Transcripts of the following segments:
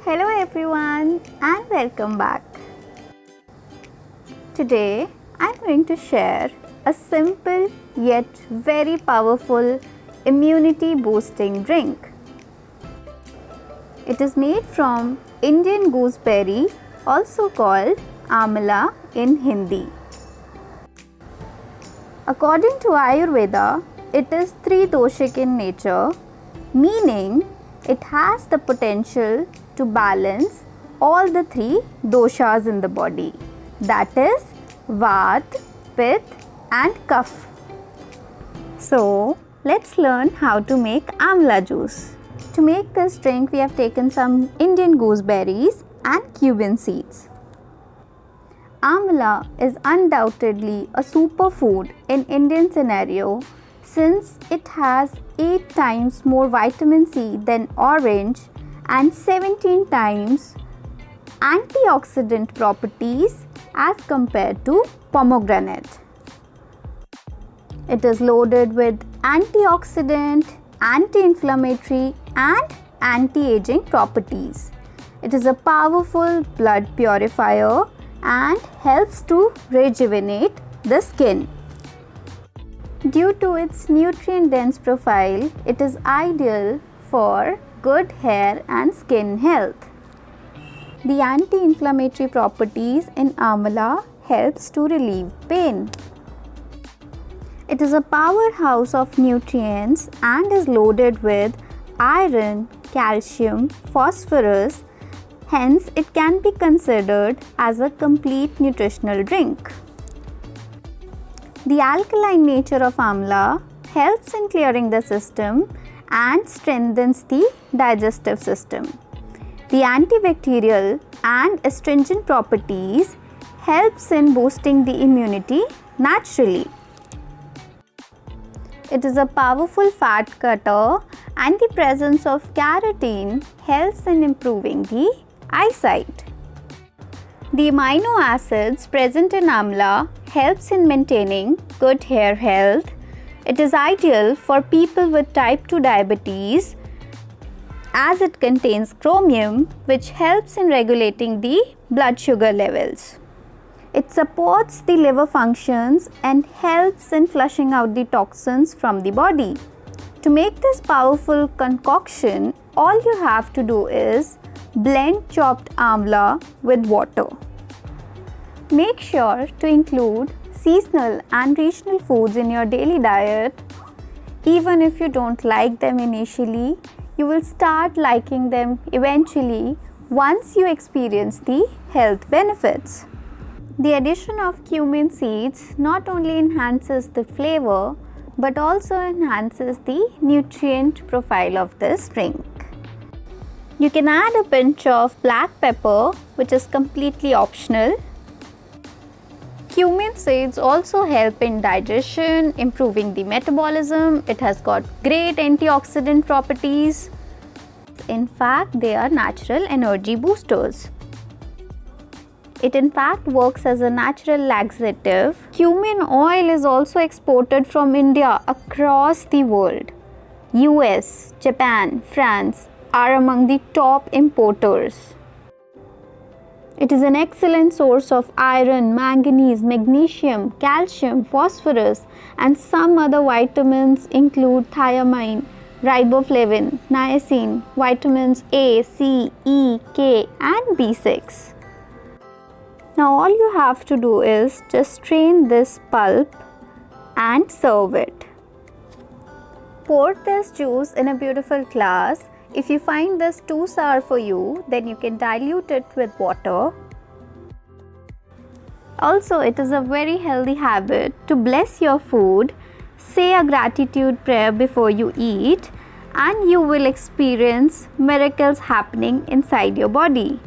Hello everyone and welcome back. Today I am going to share a simple yet very powerful immunity boosting drink. It is made from Indian gooseberry, also called amla in Hindi. According to Ayurveda, it is tridoshic in nature, meaning it has the potential to balance all the three doshas in the body, that is Vata, Pitta and Kapha. So let's learn how to make amla juice. To make this drink, we have taken some Indian gooseberries and cumin seeds. Amla is undoubtedly a superfood in Indian scenario since it has 8 times more vitamin C than orange and 17 times antioxidant properties as compared to pomegranate. It is loaded with antioxidant, anti-inflammatory and anti-aging properties. It is a powerful blood purifier and helps to rejuvenate the skin. Due to its nutrient-dense profile, it is ideal for good hair and skin health. The anti-inflammatory properties in amla helps to relieve pain. It is a powerhouse of nutrients and is loaded with iron, calcium, phosphorus. Hence, it can be considered as a complete nutritional drink. The alkaline nature of amla helps in clearing the system and strengthens the digestive system. The antibacterial and astringent properties helps in boosting the immunity naturally. It is a powerful fat cutter and the presence of carotene helps in improving the eyesight. The amino acids present in amla helps in maintaining good hair health. It is ideal for people with type 2 diabetes as it contains chromium, which helps in regulating the blood sugar levels. It supports the liver functions and helps in flushing out the toxins from the body. To make this powerful concoction, all you have to do is blend chopped amla with water. Make sure to include seasonal and regional foods in your daily diet. Even if you don't like them initially, you will start liking them eventually once you experience the health benefits. The addition of cumin seeds not only enhances the flavor but also enhances the nutrient profile of this drink. You can add a pinch of black pepper, which is completely optional. Cumin seeds also help in digestion, improving the metabolism. It has got great antioxidant properties. In fact, they are natural energy boosters. It in fact works as a natural laxative. Cumin oil is also exported from India across the world. US, Japan, France are among the top importers. It is an excellent source of iron, manganese, magnesium, calcium, phosphorus and some other vitamins include thiamine, riboflavin, niacin, vitamins A, C, E, K and B6. Now all you have to do is just strain this pulp and serve it. Pour this juice in a beautiful glass. If you find this too sour for you, then you can dilute it with water. Also, it is a very healthy habit to bless your food, say a gratitude prayer before you eat, and you will experience miracles happening inside your body.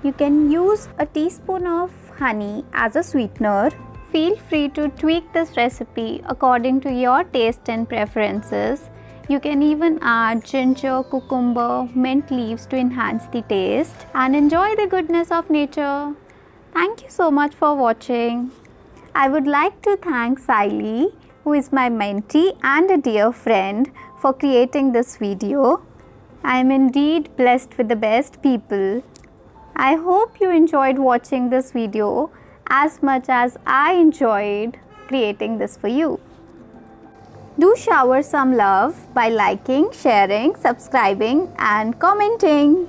You can use a teaspoon of honey as a sweetener. Feel free to tweak this recipe according to your taste and preferences. You can even add ginger, cucumber, mint leaves to enhance the taste and enjoy the goodness of nature. Thank you so much for watching. I would like to thank Saili, who is my mentee and a dear friend, for creating this video. I am indeed blessed with the best people. I hope you enjoyed watching this video as much as I enjoyed creating this for you. Do shower some love by liking, sharing, subscribing and commenting.